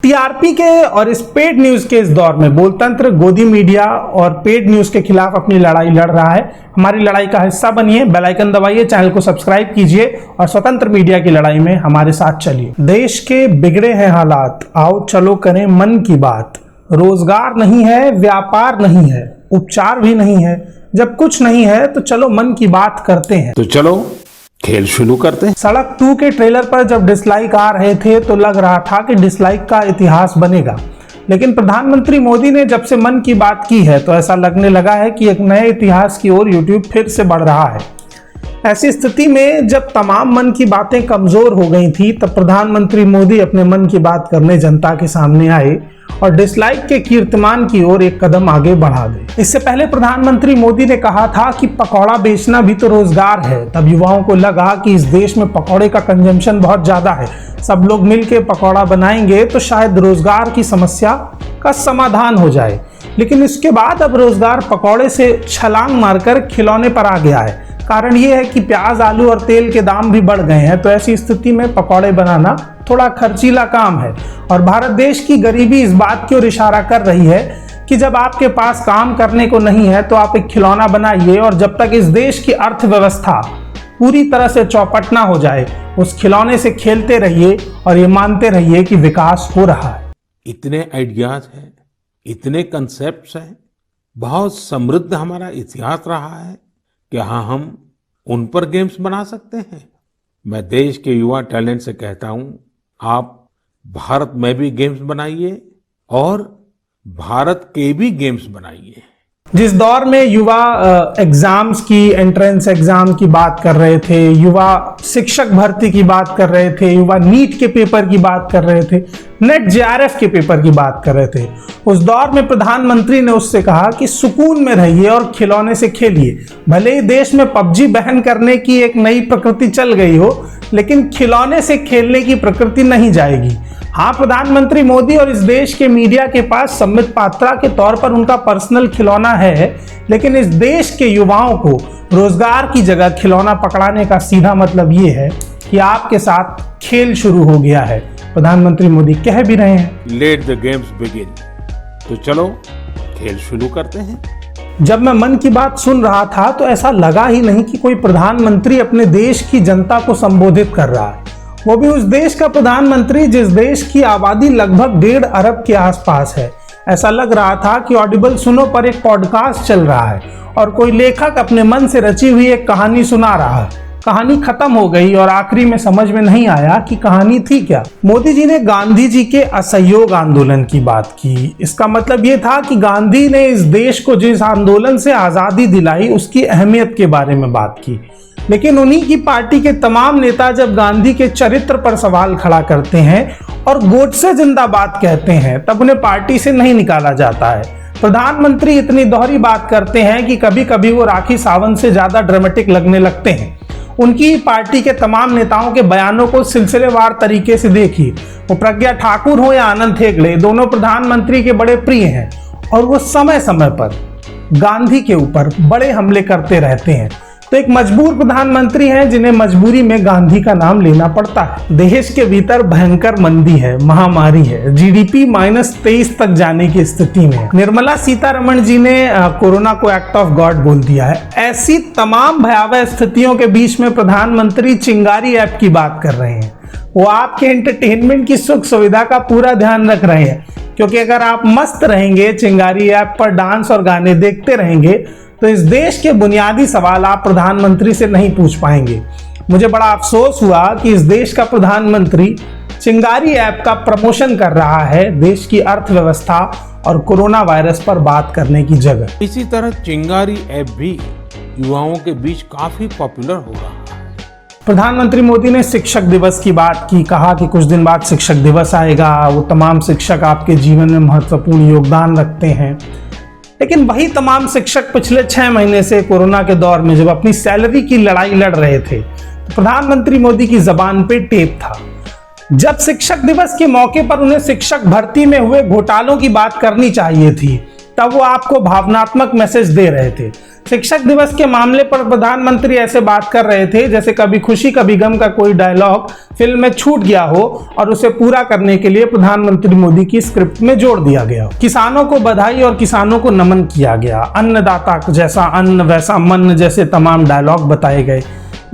TRP के और इस पेड न्यूज के इस दौर में बोलतंत्र गोदी मीडिया और पेड न्यूज के खिलाफ अपनी लड़ाई लड़ रहा है। हमारी लड़ाई का हिस्सा बनिए, बेल आइकन दबाइए, चैनल को सब्सक्राइब कीजिए और स्वतंत्र मीडिया की लड़ाई में हमारे साथ चलिए। देश के बिगड़े हैं हालात, आओ चलो करें मन की बात। रोजगार नहीं है, व्यापार नहीं है, उपचार भी नहीं है, जब कुछ नहीं है तो चलो मन की बात करते हैं। तो चलो खेल शुरू करते हैं। सड़क 2 के ट्रेलर पर जब डिसलाइक आ रहे थे तो लग रहा था कि डिसलाइक का इतिहास बनेगा, लेकिन प्रधानमंत्री मोदी ने जब से मन की बात की है तो ऐसा लगने लगा है कि एक नए इतिहास की ओर यूट्यूब फिर से बढ़ रहा है। ऐसी स्थिति में जब तमाम मन की बातें कमजोर हो गई थी तब प्रधानमंत्री मोदी अपने मन की बात करने जनता के सामने आए और डिसलाइक के कीर्तिमान की ओर एक कदम आगे बढ़ा गए। इससे पहले प्रधानमंत्री मोदी ने कहा था कि पकौड़ा बेचना भी तो रोजगार है। तब युवाओं को लगा कि इस देश में पकौड़े का कंजम्पशन बहुत ज्यादा है, सब लोग मिलकर पकौड़ा बनाएंगे तो शायद रोजगार की समस्या का समाधान हो जाए। लेकिन इसके बाद अब रोजगार पकौड़े से छलांग मारकर खिलौने पर आ गया है। कारण ये है कि प्याज, आलू और तेल के दाम भी बढ़ गए हैं, तो ऐसी स्थिति में पकौड़े बनाना थोड़ा खर्चीला काम है। और भारत देश की गरीबी इस बात की ओर इशारा कर रही है कि जब आपके पास काम करने को नहीं है तो आप एक खिलौना बनाइए और जब तक इस देश की अर्थव्यवस्था पूरी तरह से चौपट ना हो जाए उस खिलौने से खेलते रहिए और ये मानते रहिए कि विकास हो रहा है। इतने आइडियाज हैं, इतने कंसेप्ट्स हैं, बहुत समृद्ध हमारा इतिहास रहा है। क्या हम उन पर गेम्स बना सकते हैं? मैं देश के युवा टैलेंट से कहता हूं, आप भारत में भी गेम्स बनाइए और भारत के भी गेम्स बनाइए। जिस दौर में युवा एग्जाम्स की, एंट्रेंस एग्जाम की बात कर रहे थे, युवा शिक्षक भर्ती की बात कर रहे थे, युवा नीट के पेपर की बात कर रहे थे, नेट जेआरएफ के पेपर की बात कर रहे थे, उस दौर में प्रधानमंत्री ने उससे कहा कि सुकून में रहिए और खिलौने से खेलिए। भले ही देश में पबजी बैन करने की एक नई प्रकृति चल गई हो, लेकिन खिलौने से खेलने की प्रकृति नहीं जाएगी। हाँ, प्रधानमंत्री मोदी और इस देश के मीडिया के पास संबित पात्रा के तौर पर उनका पर्सनल खिलौना है, लेकिन इस देश के युवाओं को रोजगार की जगह खिलौना पकड़ाने का सीधा मतलब ये है कि आपके साथ खेल शुरू हो गया है। प्रधानमंत्री मोदी कह भी रहे हैं, लेट द गेम्स बिगिन। तो चलो खेल शुरू करते हैं। जब मैं मन की बात सुन रहा था तो ऐसा लगा ही नहीं कि कोई प्रधानमंत्री अपने देश की जनता को संबोधित कर रहा है, वो भी उस देश का प्रधानमंत्री जिस देश की आबादी लगभग 1.5 अरब के आसपास है। ऐसा लग रहा था कि ऑडिबल सुनो पर एक पॉडकास्ट चल रहा है और कोई लेखक अपने मन से रची हुई एक कहानी सुना रहा है। कहानी खत्म हो गई और आखिरी में समझ में नहीं आया कि कहानी थी क्या। मोदी जी ने गांधी जी के असहयोग आंदोलन की बात की। इसका मतलब ये था कि गांधी ने इस देश को जिस आंदोलन से आजादी दिलाई उसकी अहमियत के बारे में बात की। लेकिन उन्हीं की पार्टी के तमाम नेता जब गांधी के चरित्र पर सवाल खड़ा करते हैं और गोडसे जिंदाबाद कहते हैं तब उन्हें पार्टी से नहीं निकाला जाता है। प्रधानमंत्री इतनी दोहरी बात करते हैं कि कभी कभी वो राखी सावंत से ज्यादा ड्रामेटिक लगने लगते हैं। उनकी पार्टी के तमाम नेताओं के बयानों को सिलसिलेवार तरीके से देखिए। वो प्रज्ञा ठाकुर हो या आनंद हेगड़े, दोनों प्रधानमंत्री के बड़े प्रिय हैं और वो समय समय पर गांधी के ऊपर बड़े हमले करते रहते हैं। तो एक मजबूर प्रधानमंत्री हैं जिन्हें मजबूरी में गांधी का नाम लेना पड़ता है। देश के भीतर भयंकर मंदी है, महामारी है, जीडीपी -23 तक जाने की स्थिति में। निर्मला सीतारमण जी ने कोरोना को एक्ट ऑफ गॉड बोल दिया है। ऐसी तमाम भयावह स्थितियों के बीच में प्रधानमंत्री चिंगारी ऐप की बात कर रहे हैं। वो आपके एंटरटेनमेंट की सुख सुविधा का पूरा ध्यान रख रहे हैं, क्योंकि अगर आप मस्त रहेंगे, चिंगारी ऐप पर डांस और गाने देखते रहेंगे तो इस देश के बुनियादी सवाल आप प्रधानमंत्री से नहीं पूछ पाएंगे। मुझे बड़ा अफसोस हुआ कि इस देश का प्रधानमंत्री चिंगारी ऐप का प्रमोशन कर रहा है देश की अर्थव्यवस्था और कोरोना वायरस पर बात करने की जगह। इसी तरह चिंगारी ऐप भी युवाओं के बीच काफी पॉपुलर हो रहा है। प्रधानमंत्री मोदी ने शिक्षक दिवस की बात की, कहा कि कुछ दिन बाद शिक्षक दिवस आएगा, वो तमाम शिक्षक आपके जीवन में महत्वपूर्ण योगदान रखते हैं। लेकिन वही तमाम शिक्षक पिछले 6 महीने से कोरोना के दौर में जब अपनी सैलरी की लड़ाई लड़ रहे थे तो प्रधानमंत्री मोदी की जबान पे टेप था। जब शिक्षक दिवस के मौके पर उन्हें शिक्षक भर्ती में हुए घोटालों की बात करनी चाहिए थी तब वो आपको भावनात्मक मैसेज दे रहे थे। शिक्षक दिवस के मामले पर प्रधानमंत्री ऐसे बात कर रहे थे जैसे कभी खुशी कभी गम का कोई डायलॉग फिल्म में छूट गया हो और उसे पूरा करने के लिए प्रधानमंत्री मोदी की स्क्रिप्ट में जोड़ दिया गया हो। किसानों को बधाई और किसानों को नमन किया गया, अन्नदाता जैसा अन्न वैसा मन जैसे तमाम डायलॉग बताए गए,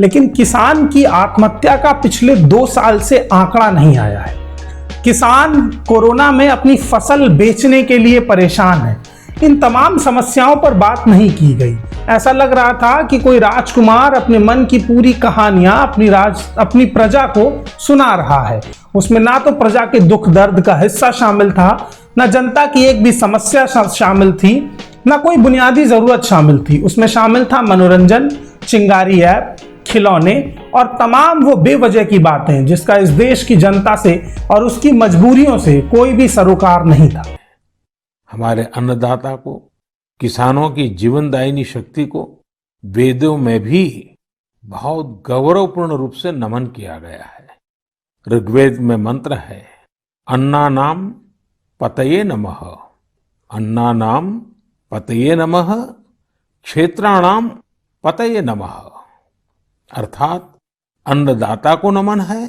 लेकिन किसान की आत्महत्या का पिछले 2 साल से आंकड़ा नहीं आया है। किसान कोरोना में अपनी फसल बेचने के लिए परेशान है। इन तमाम समस्याओं पर बात नहीं की गई। ऐसा लग रहा था कि कोई राजकुमार अपने मन की पूरी कहानियां अपनी प्रजा को सुना रहा है। उसमें ना तो प्रजा के दुख दर्द का हिस्सा शामिल था, ना जनता की एक भी समस्या शामिल थी, ना कोई बुनियादी जरूरत शामिल थी। उसमें शामिल था मनोरंजन, चिंगारी ऐप, खिलौने और तमाम वो बेवजह की बातें जिसका इस देश की जनता से और उसकी मजबूरियों से कोई भी सरोकार नहीं था। हमारे अन्नदाता को, किसानों की जीवनदायिनी शक्ति को वेदों में भी बहुत गौरवपूर्ण रूप से नमन किया गया है। ऋग्वेद में मंत्र है, अन्नानाम पतये नमः, अन्नानाम पतये नमः, क्षेत्राणाम पतये नमः। अर्थात अन्नदाता को नमन है,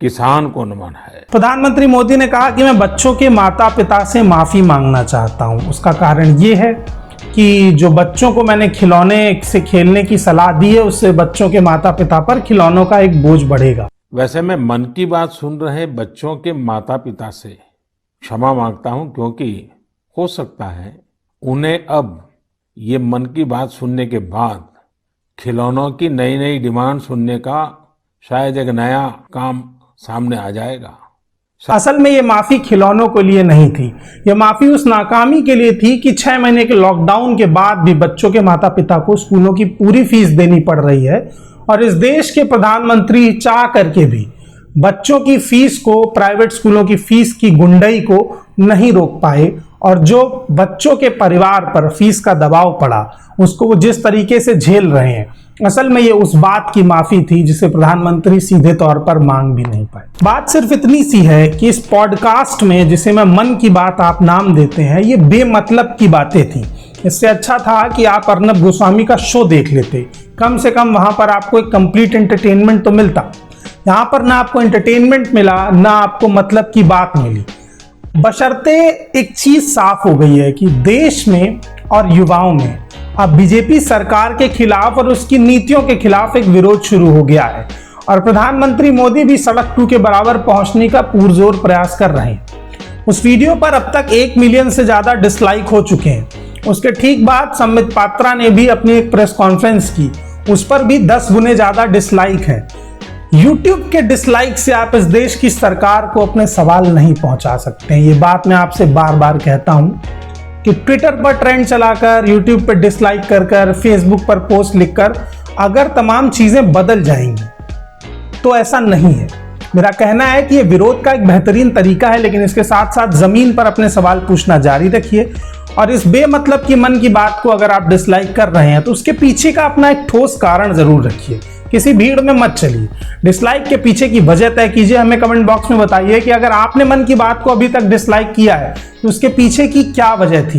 किसान को नमन है। प्रधानमंत्री मोदी ने कहा कि मैं बच्चों के माता पिता से माफी मांगना चाहता हूं। उसका कारण ये है कि जो बच्चों को मैंने खिलौने से खेलने की सलाह दी है, उससे बच्चों के माता पिता पर खिलौनों का एक बोझ बढ़ेगा। वैसे मैं मन की बात सुन रहे बच्चों के माता पिता से क्षमा मांगता हूं, क्योंकि हो सकता है उन्हें अब ये मन की बात सुनने के बाद खिलौनों की नई नई डिमांड सुनने का शायद एक नया काम सामने आ जाएगा। असल में ये माफी खिलौनों के लिए नहीं थी, ये माफी उस नाकामी के लिए थी कि 6 महीने के लॉकडाउन के बाद भी बच्चों के माता पिता को स्कूलों की पूरी फीस देनी पड़ रही है और इस देश के प्रधानमंत्री चाह करके भी बच्चों की फीस को, प्राइवेट स्कूलों की फीस की गुंडई को नहीं रोक पाए और जो बच्चों के परिवार पर फीस का दबाव पड़ा उसको वो जिस तरीके से झेल रहे हैं, असल में ये उस बात की माफी थी जिसे प्रधानमंत्री सीधे तौर पर मांग भी नहीं पाए। बात सिर्फ इतनी सी है कि इस पॉडकास्ट में, जिसे मैं मन की बात आप नाम देते हैं, ये बेमतलब की बातें थी। इससे अच्छा था कि आप अर्नब गोस्वामी का शो देख लेते, कम से कम वहां पर आपको एक कंप्लीट एंटरटेनमेंट तो मिलता। यहाँ पर ना आपको एंटरटेनमेंट मिला, ना आपको मतलब की बात मिली। बशर्ते एक चीज साफ हो गई है कि देश में और युवाओं में अब बीजेपी सरकार के खिलाफ और उसकी नीतियों के खिलाफ एक विरोध शुरू हो गया है और प्रधानमंत्री मोदी भी सड़क 2 के बराबर पहुंचने का पुरजोर प्रयास कर रहे हैं। उस वीडियो पर अब तक 1 मिलियन से ज्यादा डिसलाइक हो चुके हैं। उसके ठीक बाद संबित पात्रा ने भी अपनी एक प्रेस कॉन्फ्रेंस की, उस पर भी 10 गुने ज्यादा डिसलाइक है। YouTube के डिसलाइक से आप इस देश की सरकार को अपने सवाल नहीं पहुंचा सकते हैं। ये बात मैं आपसे बार बार कहता हूं कि ट्विटर पर ट्रेंड चलाकर, YouTube पर डिसलाइक कर, फेसबुक पर पोस्ट लिखकर अगर तमाम चीजें बदल जाएंगी तो ऐसा नहीं है। मेरा कहना है कि ये विरोध का एक बेहतरीन तरीका है, लेकिन इसके साथ साथ जमीन पर अपने सवाल पूछना जारी रखिए और इस बेमतलब की मन की बात को अगर आप डिसलाइक कर रहे हैं तो उसके पीछे का अपना एक ठोस कारण जरूर रखिए। किसी भीड़ में मत चलिए। डिसलाइक के पीछे की वजह तय कीजिए। हमें कमेंट बॉक्स में बताइए कि अगर आपने मन की बात को अभी तक डिसलाइक किया है तो उसके पीछे की क्या वजह थी।